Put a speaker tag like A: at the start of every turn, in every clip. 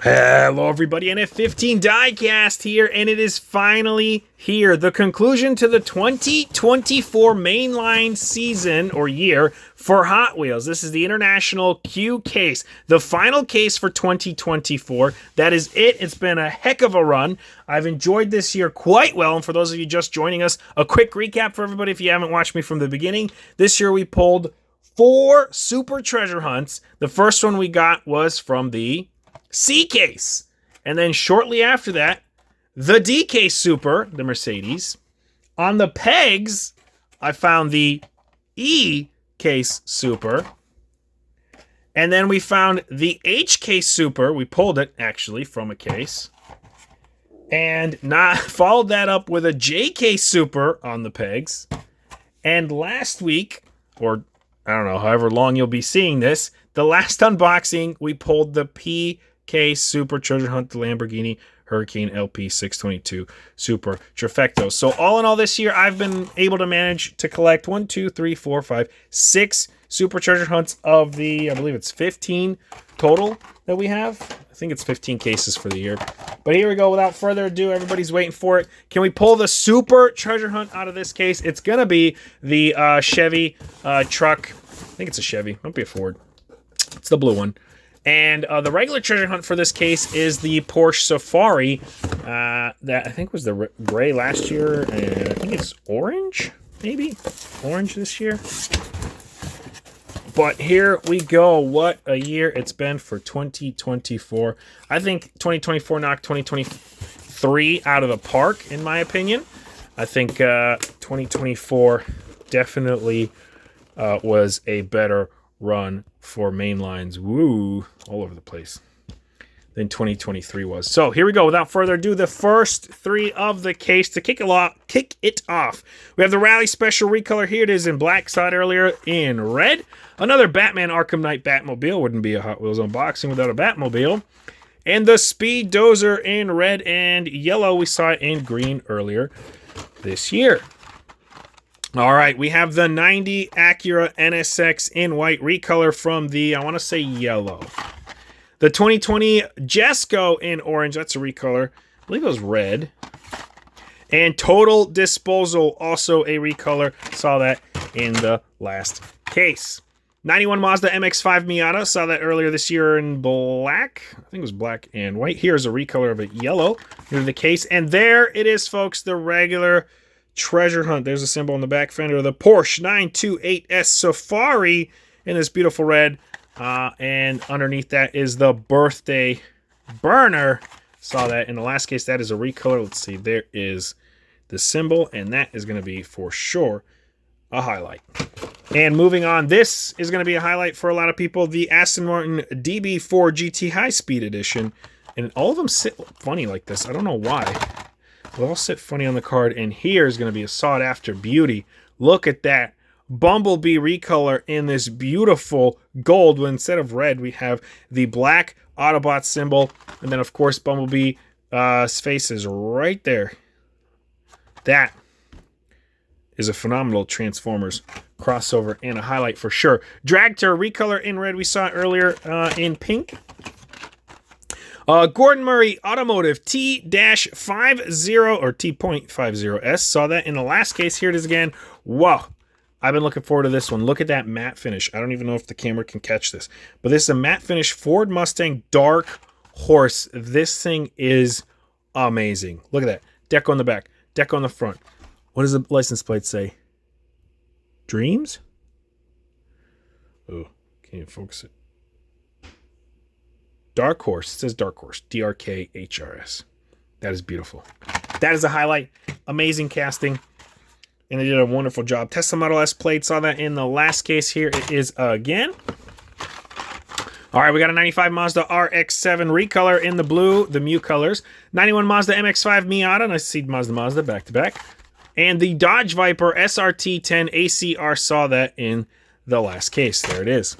A: Hello everybody, NF15 diecast here, and it is finally here. The conclusion to the 2024 mainline season or year for Hot Wheels. This is the International Q case, the final case for 2024. That is it. It's been a heck of a run. I've enjoyed this year quite well, and for those of you just joining us, a quick recap for everybody if you haven't watched me from the beginning. This year we pulled 4 super treasure hunts. The first one we got was from the C case, and then shortly after that, the D case super, the Mercedes. On the pegs, I found the E case super, and then we found the H case super. We pulled it actually from a case, and followed that up with a J case super on the pegs. And last week, or I don't know, however long you'll be seeing this, the last unboxing, we pulled the P case super treasure hunt, the Lamborghini Hurricane LP 622 super trifecto. So all in all this year, I've been able to manage to collect 6 super treasure hunts of the, I believe it's 15 total that we have. I think it's 15 cases for the year. But here we go. Without further ado, everybody's waiting for it. Can we pull the super treasure hunt out of this case? It's going to be the Chevy truck. I think it's a Chevy. Might be a Ford. It's the blue one. And the regular treasure hunt for this case is the Porsche Safari that I think was the gray last year, and I think it's orange, maybe? Orange this year. But here we go. What a year it's been for 2024. I think 2024 knocked 2023 out of the park, in my opinion. I think 2024 definitely was a better run for mainlines, all over the place, than 2023 was. So here we go. Without further ado, the first 3 of the case to kick it off. We have the Rally Special Recolor. Here it is in black. Saw it earlier in red. Another Batman Arkham Knight Batmobile. Wouldn't be a Hot Wheels unboxing without a Batmobile. And the Speed Dozer in red and yellow. We saw it in green earlier this year. All right, we have the 90 Acura NSX in white recolor from the, I want to say yellow. The 2020 Jesco in orange, that's a recolor. I believe it was red. And Total Disposal, also a recolor. Saw that in the last case. 91 Mazda MX-5 Miata, saw that earlier this year in black. I think it was black and white. Here's a recolor of it yellow in the case. And there it is, folks, the regular treasure hunt. There's a symbol on the back fender of the Porsche 928S Safari in this beautiful red. And underneath that is the birthday burner. Saw that in the last case. That is a recolor. Let's see. There is the symbol, and that is going to be for sure a highlight. And moving on, this is going to be a highlight for a lot of people. The Aston Martin DB4 GT High Speed Edition. And all of them sit funny like this. I don't know why. They'll all sit funny on the card, and here is going to be a sought-after beauty. Look at that. Bumblebee recolor in this beautiful gold, when instead of red, we have the black Autobot symbol, and then, of course, Bumblebee's face is right there. That is a phenomenal Transformers crossover and a highlight for sure. Dragster recolor in red. We saw it earlier in pink. Gordon Murray Automotive T-50 or T.50S. Saw that in the last case. Here it is again. Whoa. I've been looking forward to this one. Look at that matte finish. I don't even know if the camera can catch this. But this is a matte finish Ford Mustang Dark Horse. This thing is amazing. Look at that. Deck on the back. Deck on the front. What does the license plate say? Dreams? Oh, can't even focus it. Dark Horse. It says Dark Horse. DRKHRS. That is beautiful. That is a highlight. Amazing casting. And they did a wonderful job. Tesla Model S plate. Saw that in the last case. Here it is again. All right, we got a 95 Mazda RX-7 recolor in the blue, the Mu colors. 91 Mazda MX-5 Miata. Nice to see Mazda back to back. And the Dodge Viper SRT10 ACR. Saw that in the last case. There it is.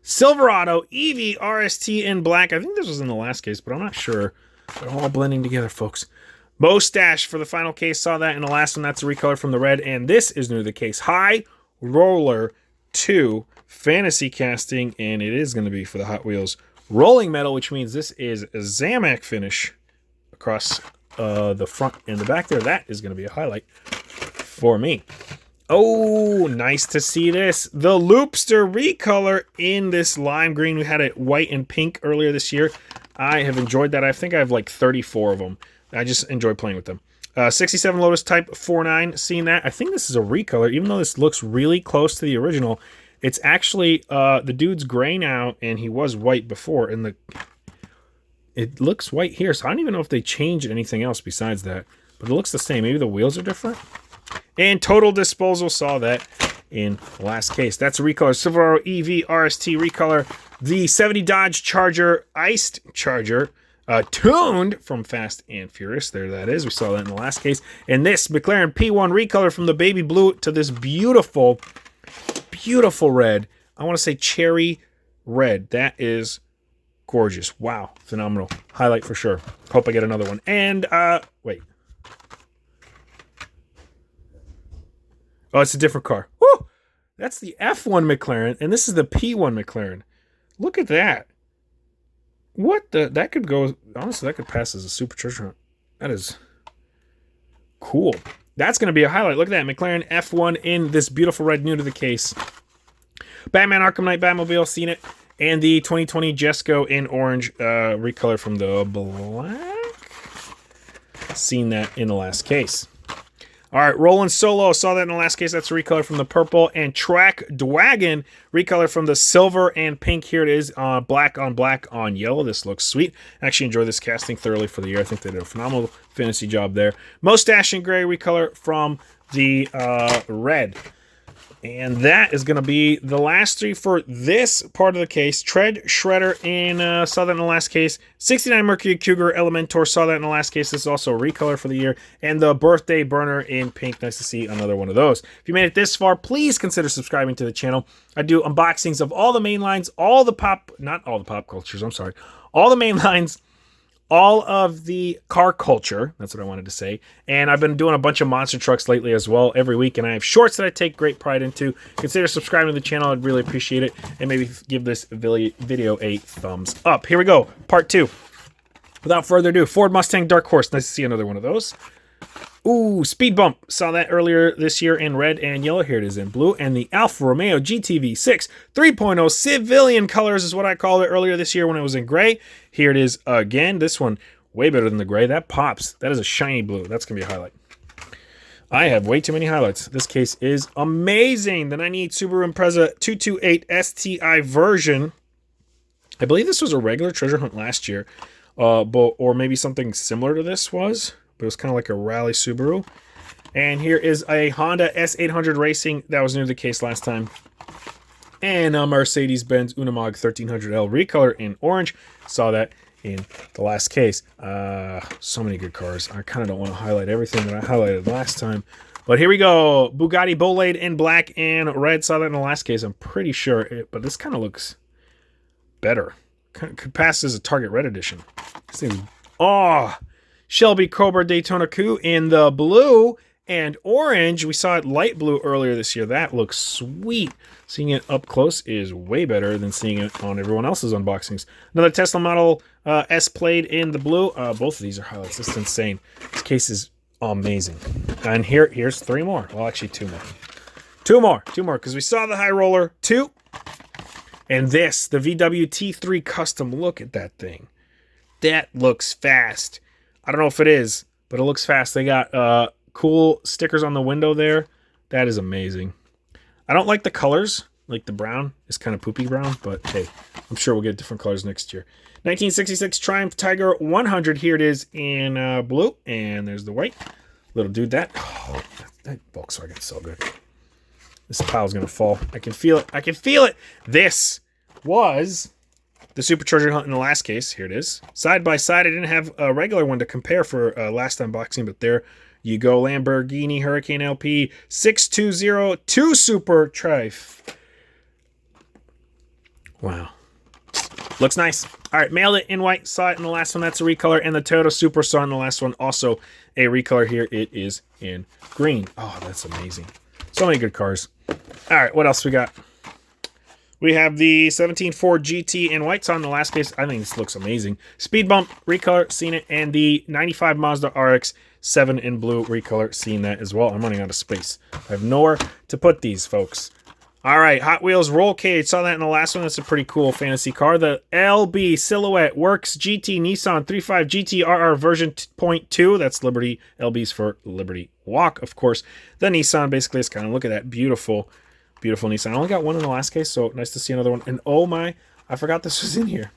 A: Silverado EV RST in black. I think this was in the last case, but I'm not sure. They're all blending together, folks. Mustache for the final case. Saw that in the last one. That's a recolor from the red. And this is new to the case. High Roller 2 fantasy casting. And it is going to be for the Hot Wheels rolling metal, which means this is a Zamac finish across the front and the back there. That is going to be a highlight for me. Oh, nice to see this. The Loopster recolor in this lime green. We had it white and pink earlier this year. I have enjoyed that. I think I have like 34 of them. I just enjoy playing with them. 67 Lotus Type 49. Seeing that. I think this is a recolor. Even though this looks really close to the original, it's actually the dude's gray now, and he was white before. And it looks white here, so I don't even know if they changed anything else besides that. But it looks the same. Maybe the wheels are different. And Total Disposal saw that in the last case. That's a recolor. Silverado EV RST recolor. The 70 Dodge Charger Iced Charger, tuned from Fast and Furious. There that is. We saw that in the last case. And this McLaren P1 recolor from the baby blue to this beautiful, beautiful red. I want to say cherry red. That is gorgeous. Wow. Phenomenal. Highlight for sure. Hope I get another one. And, wait. Oh, it's a different car. Woo! That's the F1 McLaren, and this is the P1 McLaren. Look at that. What the? That could go... Honestly, that could pass as a supercharger hunt. That is cool. That's going to be a highlight. Look at that. McLaren F1 in this beautiful red, new to the case. Batman Arkham Knight Batmobile, seen it. And the 2020 Jesco in orange recolor from the black. Seen that in the last case. All right, Roland Solo, saw that in the last case. That's a recolor from the purple. And Track Dwagon, recolor from the silver and pink. Here it is, black on yellow. This looks sweet. I actually enjoy this casting thoroughly for the year. I think they did a phenomenal fantasy job there. Mustache and gray recolor from the red. And that is going to be the last three for this part of the case. Tread Shredder in, saw that in the last case. 69 Mercury Cougar Elementor, saw that in the last case. This is also a recolor for the year. And the Birthday Burner in pink. Nice to see another one of those. If you made it this far, please consider subscribing to the channel. I do unboxings of all the main lines, all the pop, not all the pop cultures, I'm sorry. All the main lines, all of the car culture, that's what I wanted to say. And I've been doing a bunch of monster trucks lately as well every week, and I have shorts that I take great pride into. Consider subscribing to the channel. I'd really appreciate it. And maybe give this video a thumbs up. Here we go, part 2. Without further ado, Ford Mustang Dark Horse. Nice to see another one of those. Ooh, Speed Bump. Saw that earlier this year in red and yellow. Here it is in blue. And the Alfa Romeo GTV6 3.0 Civilian colors is what I called it earlier this year when it was in gray. Here it is again. This one, way better than the gray. That pops. That is a shiny blue. That's going to be a highlight. I have way too many highlights. This case is amazing. The 98 Subaru Impreza 228 STI version. I believe this was a regular treasure hunt last year. Or maybe something similar to this was. But it was kind of like a rally Subaru. And here is a Honda S800 Racing. That was new to the case last time. And a Mercedes-Benz Unimog 1300L recolor in orange. Saw that in the last case. So many good cars. I kind of don't want to highlight everything that I highlighted last time. But here we go. Bugatti Bolide in black and red. Saw that in the last case. I'm pretty sure. But this kind of looks better. Could pass as a Target Red Edition. This thing's... Oh! Shelby Cobra Daytona Coupe in the blue and orange. We saw it light blue earlier this year. That looks sweet. Seeing it up close is way better than seeing it on everyone else's unboxings. Another Tesla Model S Plaid in the blue. Both of these are highlights. This is insane. This case is amazing. And here's 3 more. Well, actually 2 more. 2 more, because we saw the High Roller 2. And this, the VW T3 Custom. Look at that thing. That looks fast. I don't know if it is, but it looks fast. They got cool stickers on the window there. That is amazing. I don't like the colors. Like the brown is kind of poopy brown, but hey, I'm sure we'll get different colors next year. 1966 Triumph Tiger 100. Here it is in blue, and there's the white. Little dude, that Volkswagen's so good. This pile's going to fall. I can feel it. I can feel it. This was the supercharger hunt in the last case. Here it is. Side by side. I didn't have a regular one to compare for last unboxing, but there you go. Lamborghini Hurricane LP 6202 Super Trife. Wow. Looks nice. All right, mailed it in white. Saw it in the last one. That's a recolor. And the Toyota Supra saw in the last one. Also a recolor. Here it is in green. Oh, that's amazing. So many good cars. All right, what else we got? We have the 17 Ford GT in white. It's on the last case. I think this looks amazing. Speed Bump, recolor, seen it. And the 95 Mazda RX 7 in blue, recolor, seen that as well. I'm running out of space. I have nowhere to put these, folks. All right, Hot Wheels Roll Cage. Saw that in the last one. That's a pretty cool fantasy car. The LB Silhouette Works GT Nissan 35 GT RR version 0.2. That's Liberty. LB's for Liberty Walk, of course. The Nissan basically is kind of, look at that beautiful, beautiful Nissan. I only got one in the last case, so nice to see another one. And oh my, I forgot this was in here.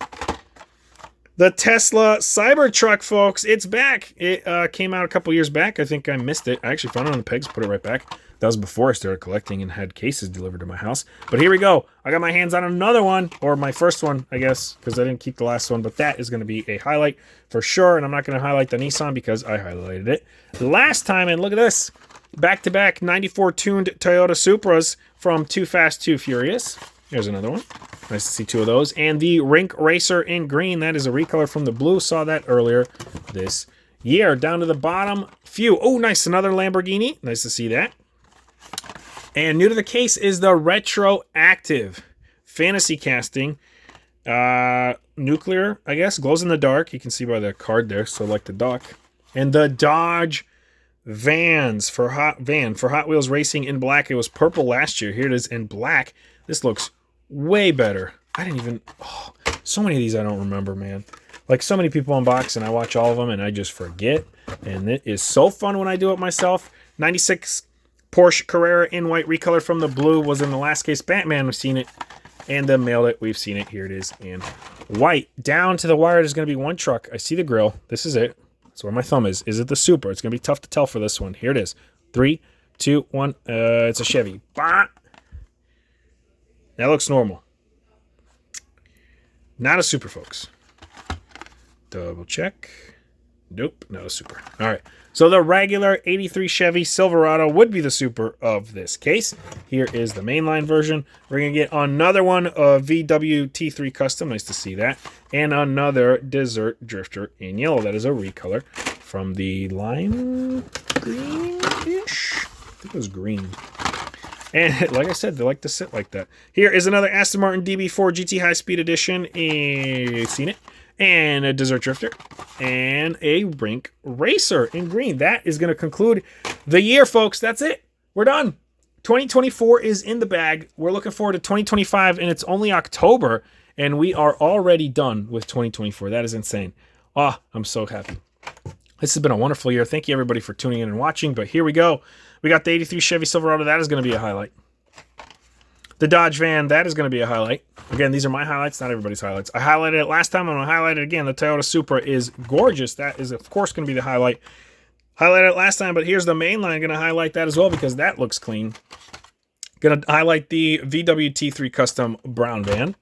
A: The Tesla Cybertruck, folks. It's back. It came out a couple years back. I think I missed it. I actually found it on the pegs, put it right back. That was before I started collecting and had cases delivered to my house. But here we go. I got my hands on another one, or my first one, I guess, because I didn't keep the last one. But that is going to be a highlight for sure. And I'm not going to highlight the Nissan because I highlighted it last time. And look at this. Back-to-back 94 tuned Toyota Supras from Too Fast, Too Furious. Here's another one. Nice to see two of those. And the Rink Racer in green. That is a recolor from the blue. Saw that earlier this year. Down to the bottom. Few. Oh, nice. Another Lamborghini. Nice to see that. And new to the case is the Retroactive Fantasy Casting. Nuclear, I guess. Glows in the dark. You can see by the card there. So like the duck. And the Dodge Vans for Hot Wheels Racing in black. It was purple last year. Here it is in black. This looks way better. I didn't even... Oh, so many of these I don't remember, man. Like so many people unbox and I watch all of them and I just forget. And it is so fun when I do it myself. 96... Porsche Carrera in white, recolor from the blue, was in the last case. Batman, we've seen it. And the Mailed It, we've seen it. Here it is in white. Down to the wire, there's going to be one truck. I see the grill. This is it. That's where my thumb is. Is it the Super? It's going to be tough to tell for this one. Here it is. 3, 2, 1. It's a Chevy. Bah! That looks normal. Not a Super, folks. Double check. Nope, not a Super. All right. So the regular 83 Chevy Silverado would be the Super of this case. Here is the mainline version. We're going to get another one of VW T3 Custom. Nice to see that. And another Desert Drifter in yellow. That is a recolor from the lime green-ish. I think it was green. And like I said, they like to sit like that. Here is another Aston Martin DB4 GT High Speed Edition. Seen it. And a Desert Drifter, and a Rink Racer in green. That is going to conclude the year, folks. That's it. We're done. 2024 is in the bag. We're looking forward to 2025, and it's only October, and we are already done with 2024. That is insane. Ah, I'm so happy. This has been a wonderful year. Thank you, everybody, for tuning in and watching, but here we go. We got the 83 Chevy Silverado. That is going to be a highlight. The Dodge van, that is going to be a highlight. Again, these are my highlights, not everybody's highlights. I highlighted it last time. I'm going to highlight it again. The Toyota Supra is gorgeous. That is, of course, going to be the highlight. Highlighted it last time, but here's the Mainline. Going to highlight that as well because that looks clean. Going to highlight the VW T3 Custom Brown van.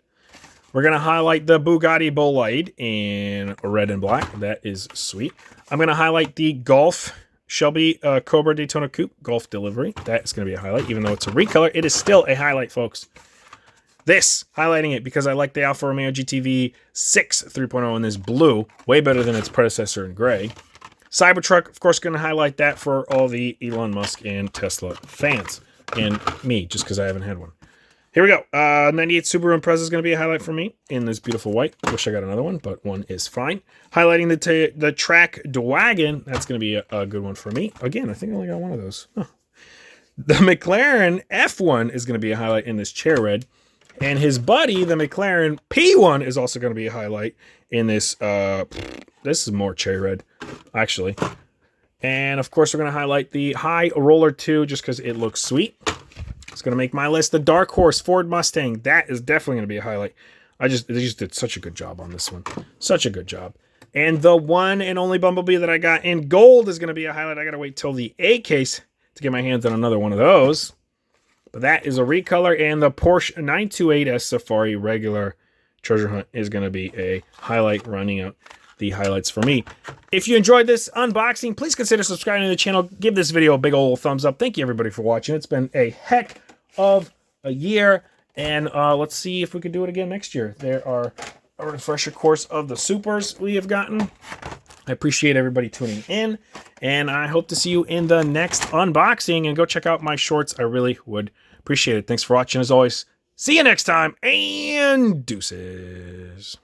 A: We're going to highlight the Bugatti Bolide in red and black. That is sweet. I'm going to highlight the Golf Shelby Cobra Daytona Coupe Golf Delivery. That is going to be a highlight. Even though it's a recolor, it is still a highlight, folks. This, highlighting it because I like the Alfa Romeo GTV 6 3.0 in this blue. Way better than its predecessor in gray. Cybertruck, of course, going to highlight that for all the Elon Musk and Tesla fans. And me, just because I haven't had one. Here we go. 98 Subaru Impreza is going to be a highlight for me in this beautiful white. Wish I got another one, but one is fine. Highlighting the Track Dwagon. That's going to be a good one for me. Again, I think I only got one of those. Huh. The McLaren F1 is going to be a highlight in this chair red. And his buddy, the McLaren P1, is also going to be a highlight in this. This is more cherry red, actually. And, of course, we're going to highlight the High Roller 2 just because it looks sweet. It's going to make my list. The Dark Horse Ford Mustang. That is definitely going to be a highlight. They just did such a good job on this one. Such a good job. And the one and only Bumblebee that I got in gold is going to be a highlight. I got to wait till the A case to get my hands on another one of those. But that is a recolor. And the Porsche 928S Safari regular treasure hunt is going to be a highlight, running out the highlights for me. If you enjoyed this unboxing, please consider subscribing to the channel. Give this video a big old thumbs up. Thank you, everybody, for watching. It's been a heck of a year. And let's see if we can do it again next year. There are a refresher course of the supers we have gotten. I appreciate everybody tuning in. And I hope to see you in the next unboxing. And go check out my shorts. I really would appreciate it. Thanks for watching. As always, See you next time, and deuces.